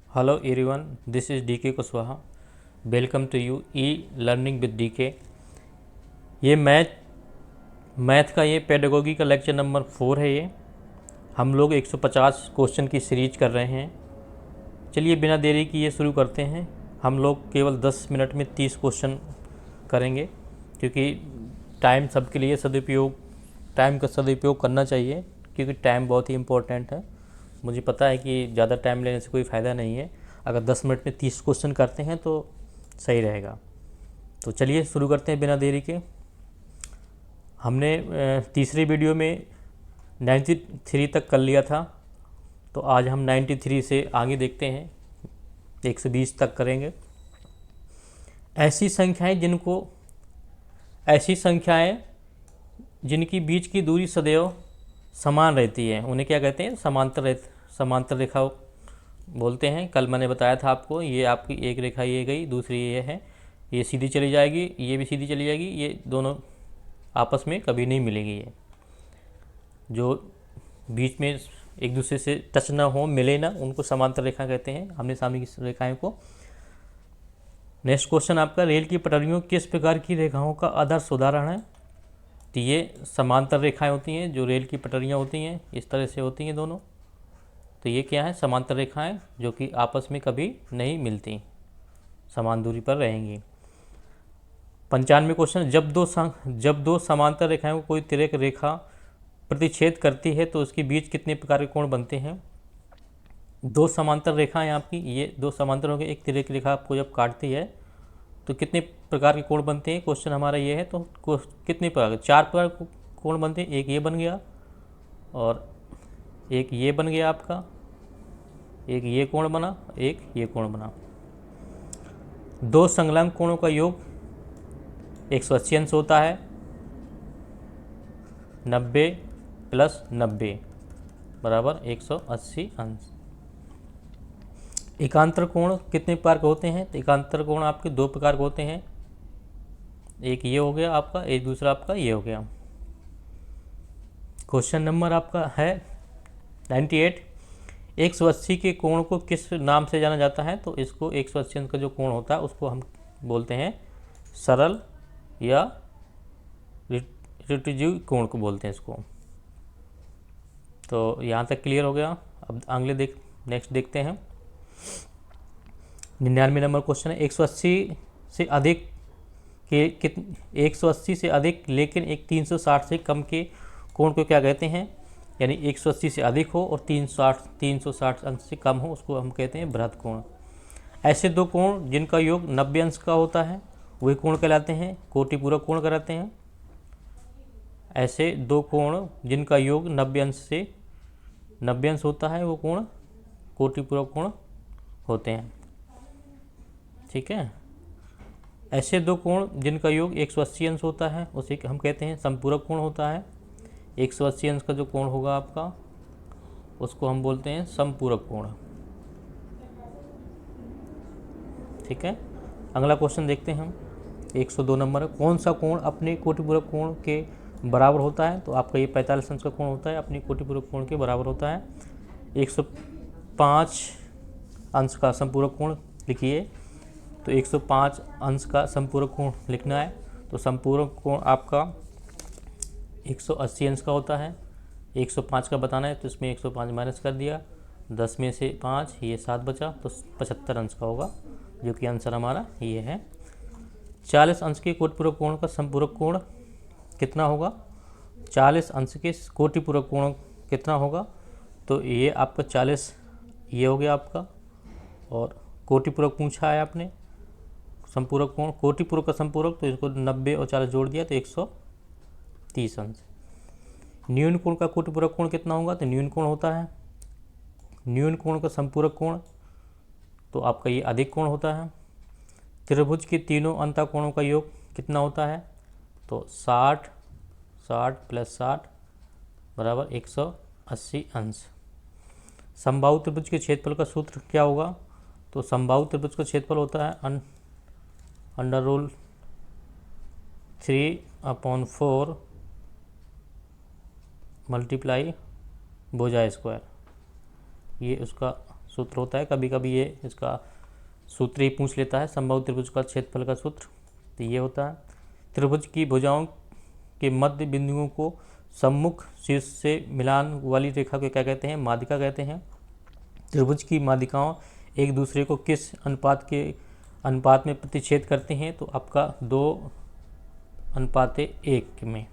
Hello everyone, this is DK Kushwaha. Welcome to you learning with DK. ये math का ये pedagogy का lecture number 4 है। ये हम लोग 150 क्वेश्चन की सीरीज कर रहे हैं। चलिए बिना देरी की ये शुरू करते हैं। हम लोग केवल 10 मिनट में 30 क्वेश्चन करेंगे, क्योंकि टाइम का सदुपयोग करना चाहिए, क्योंकि टाइम बहुत ही इम्पोर्टेंट है। मुझे पता है कि ज़्यादा टाइम लेने से कोई फ़ायदा नहीं है। अगर 10 मिनट में 30 क्वेश्चन करते हैं तो सही रहेगा। तो चलिए शुरू करते हैं बिना देरी के। हमने तीसरी वीडियो में 93 तक कर लिया था, तो आज हम 93 से आगे देखते हैं, 120 तक करेंगे। ऐसी संख्याएं जिनकी बीच की दूरी सदैव समान रहती है उन्हें क्या कहते हैं? समांतर रेखा बोलते हैं। कल मैंने बताया था आपको, ये आपकी एक रेखा ये गई, दूसरी ये है, ये सीधी चली जाएगी, ये भी सीधी चली जाएगी, ये दोनों आपस में कभी नहीं मिलेगी। ये जो बीच में एक दूसरे से टच ना हो, मिले ना, उनको समांतर रेखा कहते हैं, आमने सामने की रेखाएं को। नेक्स्ट क्वेश्चन आपका, रेल की पटरियों किस प्रकार की रेखाओं का आदर्श उदाहरण है? तो ये समांतर रेखाएं होती हैं, जो रेल की पटरियाँ होती हैं इस तरह से होती हैं दोनों। तो ये क्या है? समांतर रेखाएं, जो कि आपस में कभी नहीं मिलती, समान दूरी पर रहेंगी। 95 क्वेश्चन, जब दो समांतर रेखाएं को कोई तिर्यक रेखा प्रतिच्छेद करती है तो उसके बीच कितने प्रकार के कोण बनते हैं? दो समांतर रेखाएं आपकी, ये दो समांतर हो गए, एक तिर्यक रेखा आपको जब काटती है तो कितने प्रकार के कोण बनते हैं? क्वेश्चन हमारा ये है। तो कितने प्रकार? 4 प्रकार के कोण बनते हैं। एक ये बन गया, और एक ये बन गया आपका, एक ये कोण बना, एक ये कोण बना। दो संलग्न कोणों का योग 180 अंश होता है। 90 + 90 बराबर 180 अंश। एकांतर कोण कितने प्रकार के होते हैं? तो एकांतर कोण आपके 2 प्रकार के होते हैं। एक ये हो गया आपका, एक दूसरा आपका ये हो गया। क्वेश्चन नंबर आपका है 98। 180 के कोण को किस नाम से जाना जाता है? तो इसको 180 अंश का जो कोण होता है उसको हम बोलते हैं सरल या रिट्यूजिव कोण को बोलते हैं इसको। तो यहाँ तक क्लियर हो गया। अब नेक्स्ट देखते हैं। 99 नंबर क्वेश्चन है, 180 से अधिक 180 से अधिक लेकिन एक 360 से कम के कोण को क्या कहते हैं? यानी 180 से अधिक हो और 360 अंश से कम हो, उसको हम कहते हैं बृहद कोण। ऐसे दो कोण जिनका योग 90 अंश का होता है वही कोण कहलाते हैं कोटिपूरक कोण कहलाते हैं। ऐसे दो कोण जिनका योग 90 अंश होता है वो कोण कोटिपूरक कोण होते हैं। ठीक है। ऐसे दो कोण जिनका योग 180 अंश होता है उसे हम कहते हैं समपूरक कोण होता है। 180 अंश का जो कोण होगा आपका उसको हम बोलते हैं समपूरक कोण। ठीक है। अगला क्वेश्चन देखते हैं हम। 102 नंबर है, कौन सा कोण अपने कोटिपूरक कोण के बराबर होता है? तो आपका ये 45 अंश का कोण होता है, अपनी कोटिपूरक कोण के बराबर होता है। 105 अंश का समपूरक कोण लिखिए। तो 105 अंश का समपूरक कोण लिखना है। तो समपूरक कोण आपका 180 अंश का होता है। 105 का बताना है तो इसमें 105 माइनस कर दिया, 10 में से 5, ये 7 बचा, तो 75 अंश का होगा, जो कि आंसर हमारा ये है। 40 अंश के कोटिपूरक कोण का समपूरक कोण कितना होगा? 40 अंश के कोटिपूरक कोण कितना होगा? तो ये आपका 40 ये हो गया आपका, और कोटिपूरक पूछा है आपने, समपूरक कोण कोटिपूरक का समपूरक, तो इसको 90 और 40 जोड़ दिया तो 130 अंश। न्यून कोण का कोटिपूरक कोण कितना होगा? तो न्यून कोण होता है, न्यून कोण का समपूरक कोण तो आपका ये अधिक कोण होता है। त्रिभुज के तीनों अंतःकोणों का योग कितना होता है? तो 60 + 60 बराबर 180 अंश। समबाहु त्रिभुज के क्षेत्रफल का सूत्र क्या होगा? तो समबाहु त्रिभुज का क्षेत्रफल होता है √3/4 × भुजा स्क्वायर। ये उसका सूत्र होता है। कभी कभी ये इसका सूत्र ही पूछ लेता है, समबाहु त्रिभुज का क्षेत्रफल का सूत्र। तो ये होता है। त्रिभुज की भुजाओं के मध्य बिंदुओं को सम्मुख शीर्ष से मिलान वाली रेखा को क्या कहते हैं? माध्यिका कहते हैं। त्रिभुज की माध्यिकाओं एक दूसरे को किस अनुपात में प्रतिच्छेद करते हैं? तो आपका 2:1 में।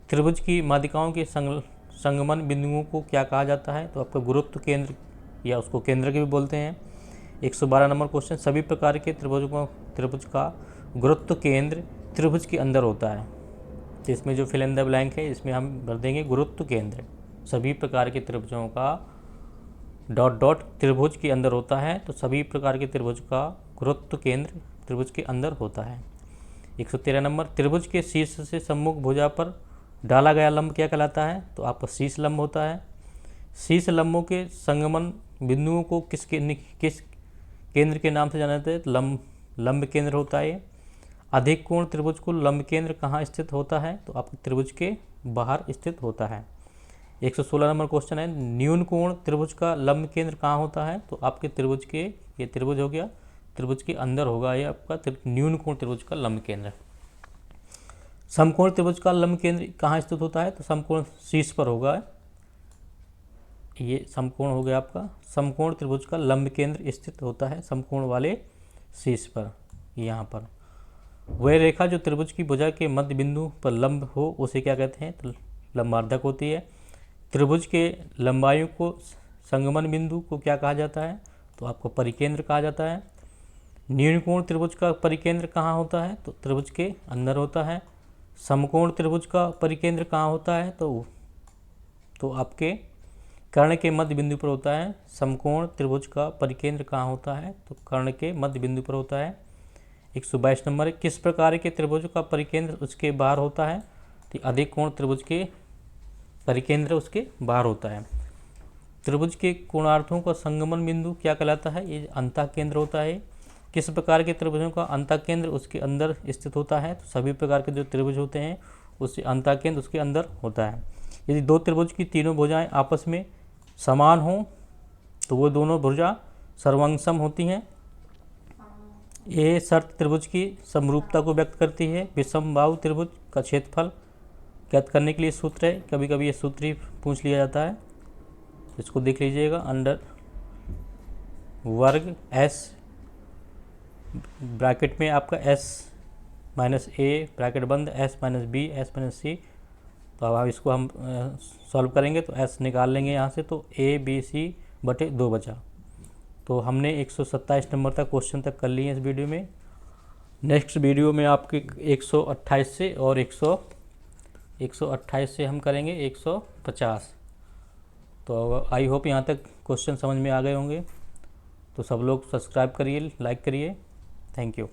त्रिभुज की माध्यिकाओं के संगमन बिंदुओं को क्या कहा जाता है? तो आपका गुरुत्व केंद्र या उसको केंद्र के भी बोलते हैं। 112 नंबर क्वेश्चन, सभी प्रकार के त्रिभुज का गुरुत्व केंद्र त्रिभुज के अंदर होता है। तो इसमें जो फिल इन द ब्लैंक है इसमें हम भर देंगे गुरुत्व केंद्र। सभी प्रकार के त्रिभुजों का ... त्रिभुज के अंदर होता है। तो सभी प्रकार के त्रिभुज का गुरुत्व केंद्र त्रिभुज के अंदर होता है। 113 नंबर, त्रिभुज के शीर्ष से सम्मुख भुजा पर डाला गया लंब क्या कहलाता है? तो आपका शीर्ष लंब होता है। शीर्ष लंबों के संगमन बिंदुओं को किस केंद्र के नाम से जाना जाता है? तो लंब केंद्र होता है। अधिक कोण त्रिभुज को लंब केंद्र कहाँ स्थित होता है? तो आपके त्रिभुज के बाहर स्थित होता है। 116 नंबर क्वेश्चन है, न्यून कोण त्रिभुज का लंब केंद्र कहाँ होता है? तो आपके त्रिभुज के, ये त्रिभुज हो गया, त्रिभुज के अंदर होगा ये आपका न्यून कोण त्रिभुज का लंब केंद्र। समकोण त्रिभुज का लंब केंद्र कहाँ स्थित होता है? तो समकोण शीर्ष पर होगा। ये समकोण हो गया आपका। समकोण त्रिभुज का लंब केंद्र स्थित होता है समकोण वाले शीर्ष पर, यहाँ पर। वह रेखा जो त्रिभुज की भुजा के मध्य बिंदु पर लंब हो उसे क्या कहते हैं? तो लंबार्धक होती है। त्रिभुज के लंबाइयों को संगमन बिंदु को क्या कहा जाता है? तो आपको परिकेंद्र कहा जाता है। न्यूनकोण त्रिभुज का परिकेंद्र कहाँ होता है? तो त्रिभुज के अंदर होता है। समकोण त्रिभुज का परिकेंद्र कहाँ होता है? तो आपके कर्ण के मध्य बिंदु पर होता है। समकोण त्रिभुज का परिकेंद्र कहाँ होता है? तो कर्ण के मध्य बिंदु पर होता है। 122 नंबर, किस प्रकार के त्रिभुज का परिकेंद्र उसके बाहर होता है? तो अधिक कोण त्रिभुज के परिकेंद्र उसके बाहर होता है। त्रिभुज के कोणार्थों का संगमन बिंदु क्या कहलाता है? ये अंतः केंद्र होता है। किस प्रकार के त्रिभुजों का अंतः केंद्र उसके अंदर स्थित होता है? तो सभी प्रकार के जो त्रिभुज होते हैं उससे अंतः केंद्र उसके अंदर होता है। यदि दो त्रिभुज की तीनों भुजाएं आपस में समान हों तो वो दोनों भुजा सर्वांगसम होती हैं। ये शर्त त्रिभुज की समरूपता को व्यक्त करती है। विषमबाहु त्रिभुज का क्षेत्रफल ज्ञात करने के लिए सूत्र है। कभी कभी ये सूत्र ही पूछ लिया जाता है, इसको देख लीजिएगा। अंडर वर्ग एस ब्रैकेट में आपका एस माइनस ए ब्रैकेट बंद S minus B S minus C. तो अब इसको हम सॉल्व करेंगे तो एस निकाल लेंगे यहाँ से, तो ए बी सी बटे 2 बचा। तो हमने 127 नंबर तक क्वेश्चन तक कर लिए इस वीडियो में। नेक्स्ट वीडियो में आपके 128 से और 128 से हम करेंगे 150। तो आई होप यहाँ तक क्वेश्चन समझ में आ गए होंगे। तो सब लोग सब्सक्राइब करिए, लाइक करिए। Thank you.